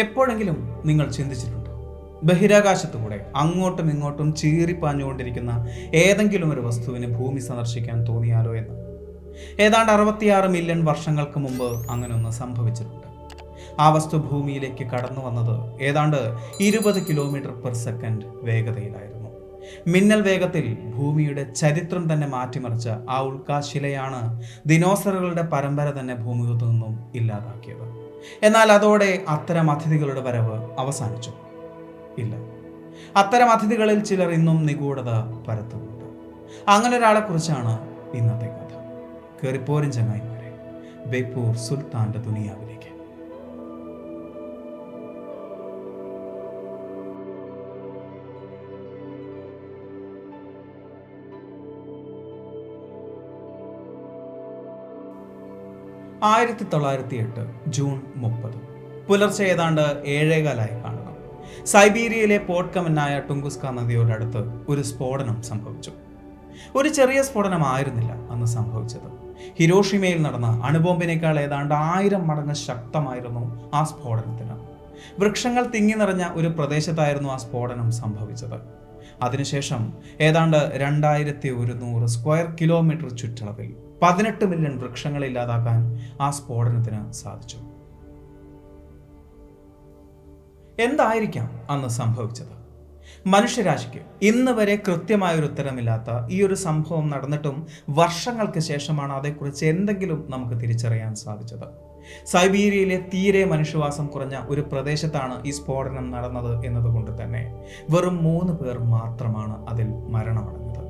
എപ്പോഴെങ്കിലും നിങ്ങൾ ചിന്തിച്ചിട്ടുണ്ടോ, ബഹിരാകാശത്തുകൂടെ അങ്ങോട്ടും ഇങ്ങോട്ടും ചീറിപ്പാഞ്ഞുകൊണ്ടിരിക്കുന്ന ഏതെങ്കിലും ഒരു വസ്തുവിന് ഭൂമി സന്ദർശിക്കാൻ തോന്നിയാലോ എന്ന്? ഏതാണ്ട് 66 മില്യൺ വർഷങ്ങൾക്ക് മുമ്പ് അങ്ങനെയൊന്ന് സംഭവിച്ചിട്ടുണ്ട്. ആ വസ്തു ഭൂമിയിലേക്ക് കടന്നു വന്നത് ഏതാണ്ട് 20 km/s വേഗതയിലായിരുന്നു. മിന്നൽ വേഗത്തിൽ ഭൂമിയുടെ ചരിത്രം തന്നെ മാറ്റിമറിച്ച ആ ഉൽക്കാശിലയാണ് ദിനോസറുകളുടെ പരമ്പര തന്നെ ഭൂമിയിൽ നിന്നും ഇല്ലാതാക്കിയത്. എന്നാൽ അതോടെ അത്തരം അതിഥികളുടെ വരവ് അവസാനിച്ചു? ഇല്ല. അത്തരം അതിഥികളിൽ ചിലർ ഇന്നും നിഗൂഢത പരത്തുന്നുണ്ട്. അങ്ങനെ ഒരാളെ കുറിച്ചാണ് ഇന്നത്തെ കഥ. കേറിപ്പോരും ചങ്ങായിമാരെ, ബേപ്പൂർ സുൽത്താന്റെ ദുനിയാവിലേക്ക്. ജൂൺ 30 പുലർച്ചെ ഏതാണ്ട് 7:15 കാണണം. സൈബീരിയയിലെ പോർട്ട്കമനായ ടുങ്കുസ്ക നദിയോടടുത്ത് ഒരു സ്ഫോടനം സംഭവിച്ചു. ഒരു ചെറിയ സ്ഫോടനമായിരുന്നില്ല അന്ന് സംഭവിച്ചത്. ഹിരോഷിമയിൽ നടന്ന അണുബോംബിനേക്കാൾ ഏതാണ്ട് 1000 മടങ്ങ് ശക്തമായിരുന്നു ആ സ്ഫോടനത്തിന്. വൃക്ഷങ്ങൾ തിങ്ങി നിറഞ്ഞ ഒരു പ്രദേശത്തായിരുന്നു ആ സ്ഫോടനം സംഭവിച്ചത്. അതിനുശേഷം ഏതാണ്ട് 2100 സ്ക്വയർ കിലോമീറ്റർ ചുറ്റളവിൽ 18 മില്യൺ വൃക്ഷങ്ങളെ ഇല്ലാതാക്കാൻ ആ സ്ഫോടനത്തിന് സാധിച്ചു. എന്തായിരിക്കാം അന്ന് സംഭവിച്ചത്? മനുഷ്യരാശിക്ക് ഇന്ന് വരെ കൃത്യമായൊരു ഉത്തരമില്ലാത്ത ഈ ഒരു സംഭവം നടന്നിട്ടും വർഷങ്ങൾക്ക് ശേഷമാണ് അതേക്കുറിച്ച് എന്തെങ്കിലും നമുക്ക് തിരിച്ചറിയാൻ സാധിച്ചത്. സൈബീരിയയിലെ തീരെ മനുഷ്യവാസം കുറഞ്ഞ ഒരു പ്രദേശത്താണ് ഈ സ്ഫോടനം നടന്നത് എന്നതുകൊണ്ട് തന്നെ വെറും 3 പേർ മാത്രമാണ് അതിൽ മരണമടഞ്ഞത്.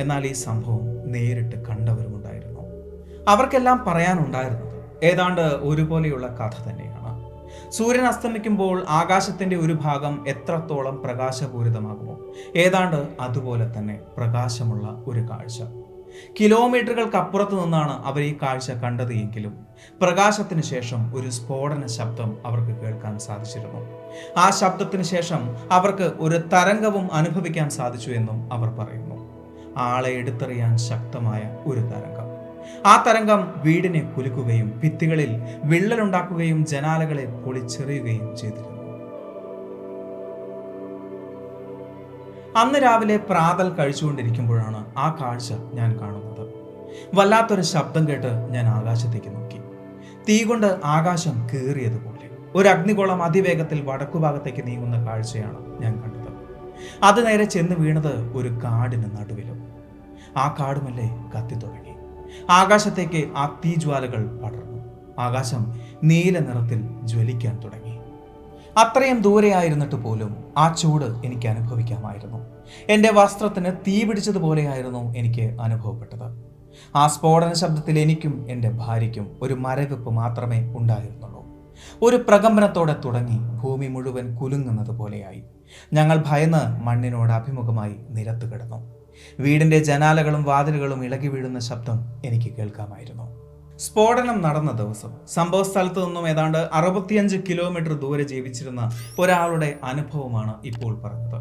എന്നാൽ ഈ സംഭവം നേരിട്ട് കണ്ടവരുമുണ്ടായിരുന്നു. അവർക്കെല്ലാം പറയാനുണ്ടായിരുന്നത് ഏതാണ്ട് ഒരുപോലെയുള്ള കഥ തന്നെയാണ്. സൂര്യൻ അസ്തമിക്കുമ്പോൾ ആകാശത്തിന്റെ ഒരു ഭാഗം എത്രത്തോളം പ്രകാശപൂരിതമാകുമോ, ഏതാണ്ട് അതുപോലെ തന്നെ പ്രകാശമുള്ള ഒരു കാഴ്ച. കിലോമീറ്ററുകൾക്കപ്പുറത്ത് നിന്നാണ് അവർ ഈ കാഴ്ച കണ്ടത് എങ്കിലും പ്രകാശത്തിന് ശേഷം ഒരു സ്ഫോടന ശബ്ദം അവർക്ക് കേൾക്കാൻ സാധിച്ചിരുന്നു. ആ ശബ്ദത്തിന് ശേഷം അവർക്ക് ഒരു തരംഗവും അനുഭവിക്കാൻ സാധിച്ചു എന്നും അവർ പറയുന്നു. ആളെ എടുത്തെറിയാൻ ശക്തമായ ഒരു തരംഗം. ആ തരംഗം വീടിനെ കുലുക്കുകയും ഭിത്തികളിൽ വിള്ളലുണ്ടാക്കുകയും ജനാലകളെ പൊളിച്ചെറിയുകയും ചെയ്തിരുന്നു. അന്ന് രാവിലെ പ്രാതൽ കഴിച്ചുകൊണ്ടിരിക്കുമ്പോഴാണ് ആ കാഴ്ച ഞാൻ കാണുന്നത്. വല്ലാത്തൊരു ശബ്ദം കേട്ട് ഞാൻ ആകാശത്തേക്ക് നോക്കി. തീ കൊണ്ട് ആകാശം കീറിയതുപോലെ ഒരു അഗ്നിഗോളം അതിവേഗത്തിൽ വടക്കുഭാഗത്തേക്ക് നീങ്ങുന്ന കാഴ്ചയാണ് ഞാൻ കണ്ടത്. അത് നേരെ ചെന്ന് വീണത് ഒരു കാടിന് നടുവിലും. ആ കാടുമല്ലേ കത്തി തുടങ്ങി. ആകാശത്തേക്ക് ആ തീജ്വാലകൾ പടർന്നു. ആകാശം നീല നിറത്തിൽ ജ്വലിക്കാൻ തുടങ്ങി. അത്രയും ദൂരെയായിരുന്നിട്ട് പോലും ആ ചൂട് എനിക്ക് അനുഭവിക്കാമായിരുന്നു. എൻ്റെ വസ്ത്രത്തിന് തീ പിടിച്ചതുപോലെയായിരുന്നു എനിക്ക് അനുഭവപ്പെട്ടത്. ആ സ്ഫോടന ശബ്ദത്തിൽ എനിക്കും എൻ്റെ ഭാര്യയ്ക്കും ഒരു മരവിപ്പ് മാത്രമേ ഉണ്ടായിരുന്നുള്ളൂ. ഒരു പ്രകമ്പനത്തോടെ തുടങ്ങി ഭൂമി മുഴുവൻ കുലുങ്ങുന്നത് പോലെയായി. ഞങ്ങൾ ഭയന്ന് മണ്ണിനോട് അഭിമുഖമായി നിരത്ത് കിടന്നു. വീടിൻ്റെ ജനാലകളും വാതിലുകളും ഇളകി വീഴുന്ന ശബ്ദം എനിക്ക് കേൾക്കാമായിരുന്നു. സ്ഫോടനം നടന്ന ദിവസം സംഭവ സ്ഥലത്ത് നിന്നും ഏതാണ്ട് 65 കിലോമീറ്റർ ദൂരെ ജീവിച്ചിരുന്ന ഒരാളുടെ അനുഭവമാണ് ഇപ്പോൾ പറഞ്ഞത്.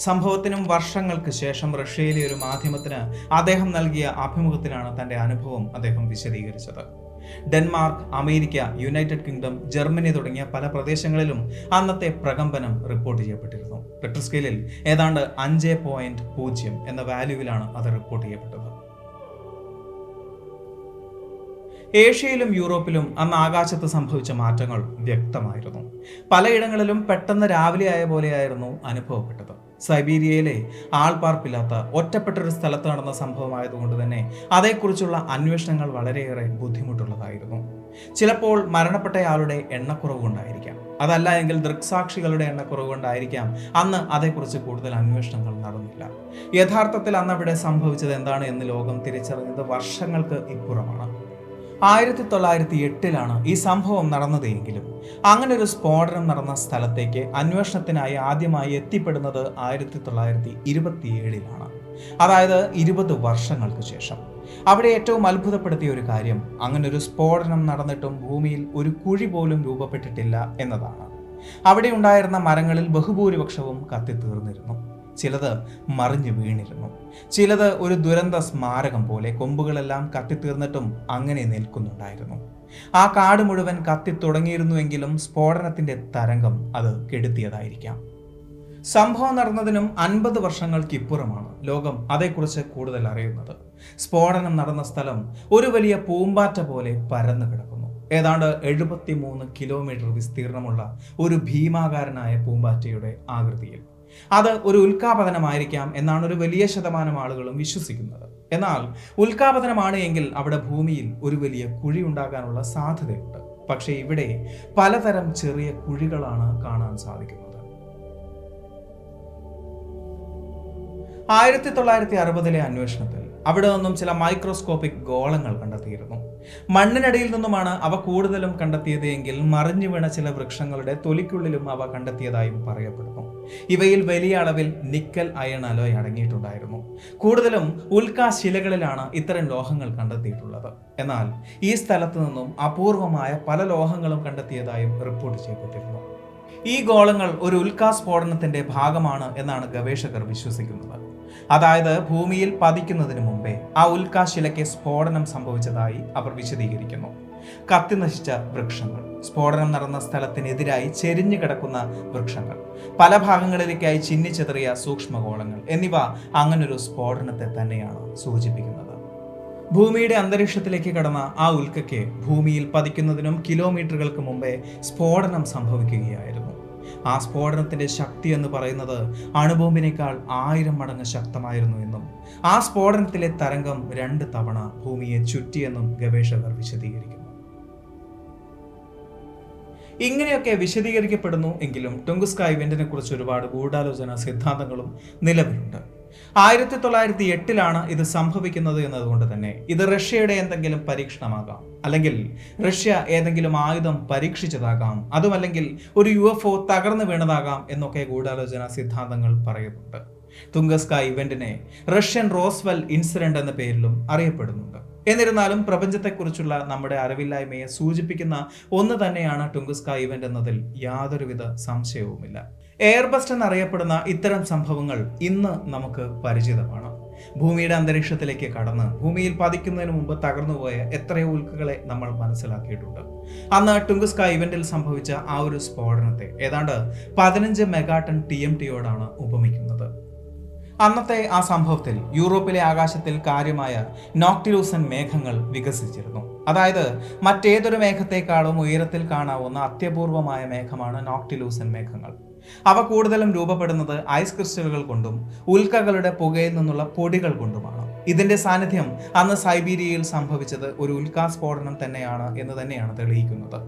സംഭവത്തിനും വർഷങ്ങൾക്ക് ശേഷം റഷ്യയിലെ ഒരു മാധ്യമത്തിന് അദ്ദേഹം നൽകിയ അഭിമുഖത്തിലാണ് തൻ്റെ അനുഭവം അദ്ദേഹം വിശദീകരിച്ചത്. Denmark, America, United kingdom, Germany തുടങ്ങിയ പല പ്രദേശങ്ങളിലും അന്നത്തെ പ്രകമ്പനം റിപ്പോർട്ട് ചെയ്യപ്പെട്ടിരുന്നു. റിക്ടർ സ്കെയിലിൽ ഏതാണ്ട് 5.0 എന്ന വാല്യൂവിലാണ് അത് റിപ്പോർട്ട് ചെയ്യപ്പെട്ടത്. ഏഷ്യയിലും യൂറോപ്പിലും അന്ന് ആകാശത്ത് സംഭവിച്ച മാറ്റങ്ങൾ വ്യക്തമായിരുന്നു. പലയിടങ്ങളിലും പെട്ടെന്ന് രാവിലെ ആയ പോലെയായിരുന്നു അനുഭവപ്പെട്ടത്. സൈബീരിയയിലെ ആൾപ്പാർപ്പില്ലാത്ത ഒറ്റപ്പെട്ടൊരു സ്ഥലത്ത് നടന്ന സംഭവമായതുകൊണ്ട് തന്നെ അതേക്കുറിച്ചുള്ള അന്വേഷണങ്ങൾ വളരെയേറെ ബുദ്ധിമുട്ടുള്ളതായിരുന്നു. ചിലപ്പോൾ മരണപ്പെട്ടയാളുടെ എണ്ണക്കുറവ് കൊണ്ടായിരിക്കാം, അതല്ല എങ്കിൽ ദൃക്സാക്ഷികളുടെ എണ്ണക്കുറവ് കൊണ്ടായിരിക്കാം അന്ന് അതേക്കുറിച്ച് കൂടുതൽ അന്വേഷണങ്ങൾ നടന്നില്ല. യഥാർത്ഥത്തിൽ അന്ന് അവിടെ സംഭവിച്ചത് എന്താണ് എന്ന് ലോകം തിരിച്ചറിഞ്ഞത് വർഷങ്ങൾക്ക് ഇപ്പുറമാണ്. 1908 ഈ സംഭവം നടന്നത് എങ്കിലും അങ്ങനെ ഒരു സ്ഫോടനം നടന്ന സ്ഥലത്തേക്ക് അന്വേഷണത്തിനായി ആദ്യമായി എത്തിപ്പെടുന്നത് 1927 അതായത് 20 വർഷങ്ങൾക്ക് ശേഷം. അവിടെ ഏറ്റവും അത്ഭുതപ്പെടുത്തിയ ഒരു കാര്യം അങ്ങനെ ഒരു സ്ഫോടനം നടന്നിട്ടും ഭൂമിയിൽ ഒരു കുഴി പോലും രൂപപ്പെട്ടിട്ടില്ല എന്നതാണ്. അവിടെ ഉണ്ടായിരുന്ന മരങ്ങളിൽ ബഹുഭൂരിപക്ഷവും കത്തിത്തീർന്നിരുന്നു. ചിലത് മറിഞ്ഞു വീണിരുന്നു. ചിലത് ഒരു ദുരന്ത സ്മാരകം പോലെ കൊമ്പുകളെല്ലാം കത്തിത്തീർന്നിട്ടും അങ്ങനെ നിൽക്കുന്നുണ്ടായിരുന്നു. ആ കാട് മുഴുവൻ കത്തിത്തുടങ്ങിയിരുന്നുവെങ്കിലും സ്ഫോടനത്തിന്റെ തരംഗം അത് കെടുത്തിയതായിരിക്കാം. സംഭവം നടന്നതിനും 50 വർഷങ്ങൾക്കിപ്പുറമാണ് ലോകം അതേക്കുറിച്ച് കൂടുതൽ അറിയുന്നത്. സ്ഫോടനം നടന്ന സ്ഥലം ഒരു വലിയ പൂമ്പാറ്റ പോലെ പരന്നു കിടക്കുന്നു. ഏതാണ്ട് 73 കിലോമീറ്റർ വിസ്തീർണമുള്ള ഒരു ഭീമാകാരനായ പൂമ്പാറ്റയുടെ ആകൃതിയിൽ. അത് ഒരു ഉൽക്കാപതനമായിരിക്കാം എന്നാണ് ഒരു വലിയ ശതമാനം ആളുകളും വിശ്വസിക്കുന്നത്. എന്നാൽ ഉൽക്കാപതനമാണ് എങ്കിൽ അവിടെ ഭൂമിയിൽ ഒരു വലിയ കുഴി ഉണ്ടാകാനുള്ള സാധ്യതയുണ്ട്. പക്ഷേ ഇവിടെ പലതരം ചെറിയ കുഴികളാണ് കാണാൻ സാധിക്കുന്നത്. 1960-ലെ അന്വേഷണത്തിൽ അവിടെ നിന്നും ചില മൈക്രോസ്കോപ്പിക് ഗോളങ്ങൾ കണ്ടെത്തിയിരുന്നു. മണ്ണിനടിയിൽ നിന്നുമാണ് അവ കൂടുതലും കണ്ടെത്തിയത് എങ്കിൽ മറിഞ്ഞു വീണ ചില വൃക്ഷങ്ങളുടെ തൊലിക്കുള്ളിലും അവ കണ്ടെത്തിയതായും പറയപ്പെടുന്നു. ഇവയിൽ വലിയ അളവിൽ നിക്കൽ അയൺ അലോയ് അടങ്ങിയിട്ടുണ്ടായിരുന്നു. കൂടുതലും ഉൽക്കാശിലകളിലാണ് ഇത്തരം ലോഹങ്ങൾ കണ്ടെത്തിയിട്ടുള്ളത്. എന്നാൽ ഈ സ്ഥലത്ത് നിന്നും അപൂർവമായ പല ലോഹങ്ങളും കണ്ടെത്തിയതായും റിപ്പോർട്ട് ചെയ്യപ്പെട്ടിരുന്നു. ഈ ഗോളങ്ങൾ ഒരു ഉൽക്കാസ്ഫോടനത്തിന്റെ ഭാഗമാണ് എന്നാണ് ഗവേഷകർ വിശ്വസിക്കുന്നത്. അതായത് ഭൂമിയിൽ പതിക്കുന്നതിന് മുമ്പേ ആ ഉൽക്കാശിലയ്ക്ക് സ്ഫോടനം സംഭവിച്ചതായി അവർ വിശദീകരിക്കുന്നു. കത്തിനശിച്ച വൃക്ഷങ്ങൾ, സ്ഫോടനം നടന്ന സ്ഥലത്തിനെതിരായി ചെരിഞ്ഞു കിടക്കുന്ന വൃക്ഷങ്ങൾ, പല ഭാഗങ്ങളിലേക്കായി ചിന്നിച്ചെതറിയ സൂക്ഷ്മഗോളങ്ങൾ എന്നിവ അങ്ങനൊരു സ്ഫോടനത്തെ തന്നെയാണ് സൂചിപ്പിക്കുന്നത്. ഭൂമിയുടെ അന്തരീക്ഷത്തിലേക്ക് കടന്ന ആ ഉൽക്കയ്ക്ക് ഭൂമിയിൽ പതിക്കുന്നതിനും കിലോമീറ്ററുകൾക്ക് മുമ്പേ സ്ഫോടനം സംഭവിക്കുകയായിരുന്നു. ആ സ്ഫോടനത്തിന്റെ ശക്തി എന്ന് പറയുന്നത് അണുബോംബിനേക്കാൾ 1000 മടങ്ങ് ശക്തമായിരുന്നു എന്നും ആ സ്ഫോടനത്തിലെ തരംഗം 2 തവണ ഭൂമിയെ ചുറ്റിയെന്നും ഗവേഷകർ വിശദീകരിക്കുന്നു. ഇങ്ങനെയൊക്കെ വിശദീകരിക്കപ്പെടുന്നു എങ്കിലും ടുംഗുസ്ക ഇവന്റിനെ കുറിച്ച് ഒരുപാട് ഗൂഢാലോചന സിദ്ധാന്തങ്ങളും നിലവിലുണ്ട്. 1908-ലാണ് ഇത് സംഭവിക്കുന്നത് എന്നതുകൊണ്ട് തന്നെ ഇത് റഷ്യയുടെ എന്തെങ്കിലും പരീക്ഷണമാകാം, അല്ലെങ്കിൽ റഷ്യ ഏതെങ്കിലും ആയുധം പരീക്ഷിച്ചതാകാം, അതുമല്ലെങ്കിൽ ഒരു UFO തകർന്നു വീണതാകാം എന്നൊക്കെ ഗൂഢാലോചന സിദ്ധാന്തങ്ങൾ പറയുന്നുണ്ട്. തുംഗസ്ക ഇവന്റിനെ റഷ്യൻ റോസ്വെൽ ഇൻസിഡന്റ് എന്ന പേരിലും അറിയപ്പെടുന്നുണ്ട്. എന്നിരുന്നാലും പ്രപഞ്ചത്തെക്കുറിച്ചുള്ള നമ്മുടെ അറിവില്ലായ്മയെ സൂചിപ്പിക്കുന്ന ഒന്ന് തന്നെയാണ് ടുംഗുസ്ക ഇവന്റ് എന്നതിൽ യാതൊരുവിധ സംശയവുമില്ല. എയർബസ്റ്റ് എന്നറിയപ്പെടുന്ന ഇത്തരം സംഭവങ്ങൾ ഇന്ന് നമുക്ക് പരിചിതമാണ്. ഭൂമിയുടെ അന്തരീക്ഷത്തിലേക്ക് കടന്ന് ഭൂമിയിൽ പതിക്കുന്നതിന് മുമ്പ് തകർന്നുപോയ എത്രയോ ഉൽക്കകളെ നമ്മൾ മനസ്സിലാക്കിയിട്ടുണ്ട്. അന്ന് ടുംഗുസ്ക ഇവന്റിൽ സംഭവിച്ച ആ ഒരു സ്ഫോടനത്തെ ഏതാണ്ട് 15 മെഗാടൺ TMTയോടാണ് ഉപമിക്കുന്നത്. അന്നത്തെ ആ സംഭവത്തിൽ യൂറോപ്പിലെ ആകാശത്തിൽ കാര്യമായ നോക്ടിലൂസൻ മേഘങ്ങൾ വികസിച്ചിരുന്നു. അതായത് മറ്റേതൊരു മേഘത്തെക്കാളും ഉയരത്തിൽ കാണാവുന്ന അത്യപൂർവമായ മേഘമാണ് നോക്ടിലൂസൻ മേഘങ്ങൾ. അവ കൂടുതലും രൂപപ്പെടുന്നത് ഐസ് ക്രിസ്റ്റലുകൾ കൊണ്ടും ഉൽക്കകളുടെ പുകയിൽ നിന്നുള്ള പൊടികൾ കൊണ്ടുമാണ്. ഇതിന്റെ സാന്നിധ്യം അന്ന് സൈബീരിയയിൽ സംഭവിച്ചത് ഒരു ഉൽക്കാസ്ഫോടനം തന്നെയാണ് എന്ന് തന്നെയാണ് തെളിയിക്കുന്നത്.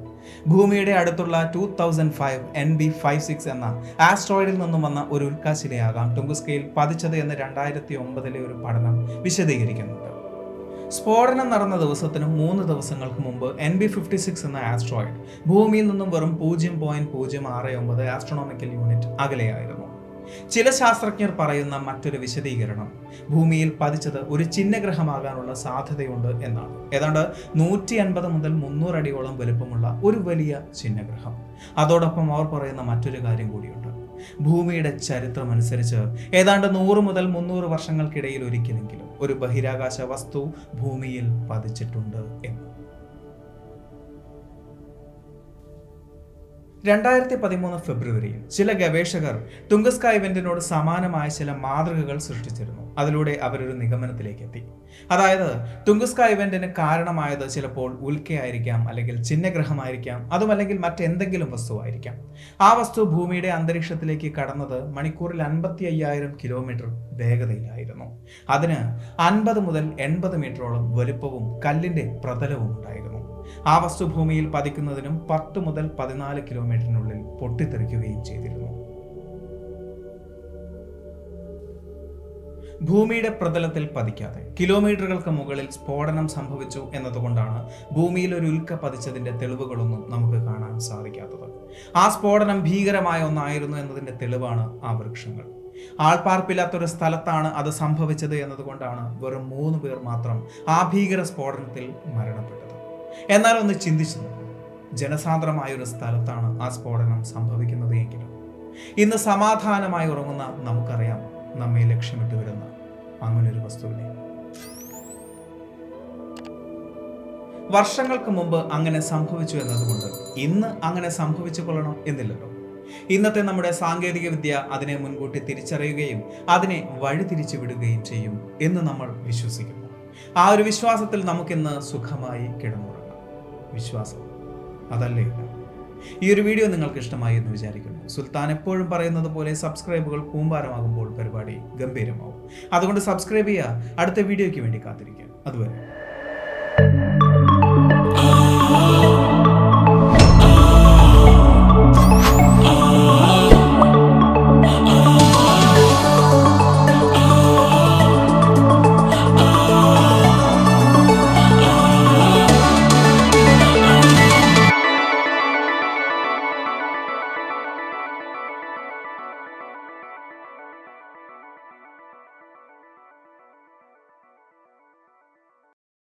ഭൂമിയുടെ അടുത്തുള്ള 2005 NB56 എന്ന ആസ്ട്രോയിഡിൽ നിന്നും വന്ന ഒരു ഉൽക്കാശിലയാകാം ടുംഗുസ്കയിൽ പതിച്ചത് എന്ന് 2009-ലെ ഒരു പഠനം വിശദീകരിക്കുന്നുണ്ട്. സ്ഫോടനം നടന്ന ദിവസത്തിനും 3 ദിവസങ്ങൾക്ക് മുമ്പ് NB56 എന്ന ആസ്ട്രോയിഡ് ഭൂമിയിൽ നിന്നും വെറും 0.069 ആസ്ട്രോണോമിക്കൽ യൂണിറ്റ് അകലെയായിരുന്നു. ചില ശാസ്ത്രജ്ഞർ പറയുന്ന മറ്റൊരു വിശദീകരണം ഭൂമിയിൽ പതിച്ചത് ഒരു ചിഹ്നഗ്രഹമാകാനുള്ള സാധ്യതയുണ്ട് എന്നാണ്. ഏതാണ്ട് 150 മുതൽ 300 അടിയോളം വലുപ്പമുള്ള ഒരു വലിയ ചിഹ്നഗ്രഹം. അതോടൊപ്പം അവർ പറയുന്ന മറ്റൊരു കാര്യം കൂടിയുണ്ട്. ഭൂമിയുടെ ചരിത്രമനുസരിച്ച് ഏതാണ്ട് 100 മുതൽ 300 വർഷങ്ങൾക്കിടയിൽ ഒരിക്കലെങ്കിലും ഒരു ബഹിരാകാശ വസ്തു ഭൂമിയിൽ പതിച്ചിട്ടുണ്ട് എന്ന്. 2013 ഫെബ്രുവരിയിൽ ചില ഗവേഷകർ ടുംഗസ്ക ഇവന്റിനോട് സമാനമായ ചില മാതൃകകൾ സൃഷ്ടിച്ചിരുന്നു. അതിലൂടെ അവരൊരു നിഗമനത്തിലേക്ക് എത്തി. അതായത് ടുംഗസ്ക ഇവന്റിന് കാരണമായത് ചിലപ്പോൾ ഉൽക്കയായിരിക്കാം, അല്ലെങ്കിൽ ചിഹ്നഗ്രഹമായിരിക്കാം, അതുമല്ലെങ്കിൽ മറ്റെന്തെങ്കിലും വസ്തുവായിരിക്കാം. ആ വസ്തു ഭൂമിയുടെ അന്തരീക്ഷത്തിലേക്ക് കടന്നത് മണിക്കൂറിൽ 55,000 കിലോമീറ്റർ വേഗതയിലായിരുന്നു. അതിന് 50 മുതൽ 80 മീറ്ററോളം വലുപ്പവും കല്ലിന്റെ പ്രതലവും ഉണ്ടായിരുന്നു. ആ വസ്തു ഭൂമിയിൽ പതിക്കുന്നതിനും 10 മുതൽ 14 കിലോമീറ്ററിനുള്ളിൽ പൊട്ടിത്തെറിക്കുകയും ചെയ്തിരുന്നു. ഭൂമിയുടെ പ്രതലത്തിൽ പതിക്കാതെ കിലോമീറ്ററുകൾക്ക് മുകളിൽ സ്ഫോടനം സംഭവിച്ചു എന്നതുകൊണ്ടാണ് ഭൂമിയിൽ ഒരു ഉൽക്ക പതിച്ചതിന്റെ തെളിവുകളൊന്നും നമുക്ക് കാണാൻ സാധിക്കാത്തത്. ആ സ്ഫോടനം ഭീകരമായ ഒന്നായിരുന്നു എന്നതിന്റെ തെളിവാണ് ആ വൃക്ഷങ്ങൾ. ആൾപ്പാർപ്പില്ലാത്തൊരു സ്ഥലത്താണ് അത് സംഭവിച്ചത് എന്നതുകൊണ്ടാണ് വെറും 3 പേർ മാത്രം ആ ഭീകര സ്ഫോടനത്തിൽ മരണപ്പെട്ടത്. എന്നാൽ ഒന്ന് ചിന്തിച്ചു നോക്കൂ, ജനസാന്ദ്രമായ ഒരു സ്ഥലത്താണ് ആ സ്ഫോടനം സംഭവിക്കുന്നത് എങ്കിലും ഇന്ന് സമാധാനമായി ഉറങ്ങുന്ന നമുക്കറിയാം നമ്മെ ലക്ഷ്യമിട്ട് വരുന്ന അങ്ങനൊരു വസ്തുവിനെ. വർഷങ്ങൾക്ക് മുമ്പ് അങ്ങനെ സംഭവിച്ചു എന്നതുകൊണ്ട് ഇന്ന് അങ്ങനെ സംഭവിച്ചു കൊള്ളണം എന്നില്ലല്ലോ. ഇന്നത്തെ നമ്മുടെ സാങ്കേതിക വിദ്യ അതിനെ മുൻകൂട്ടി തിരിച്ചറിയുകയും അതിനെ വഴിതിരിച്ചു വിടുകയും ചെയ്യും എന്ന് നമ്മൾ വിശ്വസിക്കുന്നു. ആ ഒരു വിശ്വാസത്തിൽ നമുക്കിന്ന് സുഖമായി കിടന്നുറങ്ങാം. വിശ്വാസം അതല്ലേ ഇല്ല. ഈ ഒരു വീഡിയോ നിങ്ങൾക്ക് ഇഷ്ടമായി എന്ന് വിചാരിക്കുന്നു. സുൽത്താൻ എപ്പോഴും പറയുന്നത് പോലെ സബ്സ്ക്രൈബുകൾ കൂമ്പാരമാകുമ്പോൾ പരിപാടി ഗംഭീരമാവും. അതുകൊണ്ട് സബ്സ്ക്രൈബ് ചെയ്യുക. അടുത്ത വീഡിയോയ്ക്ക് വേണ്ടി കാത്തിരിക്കുക. അതുവരെ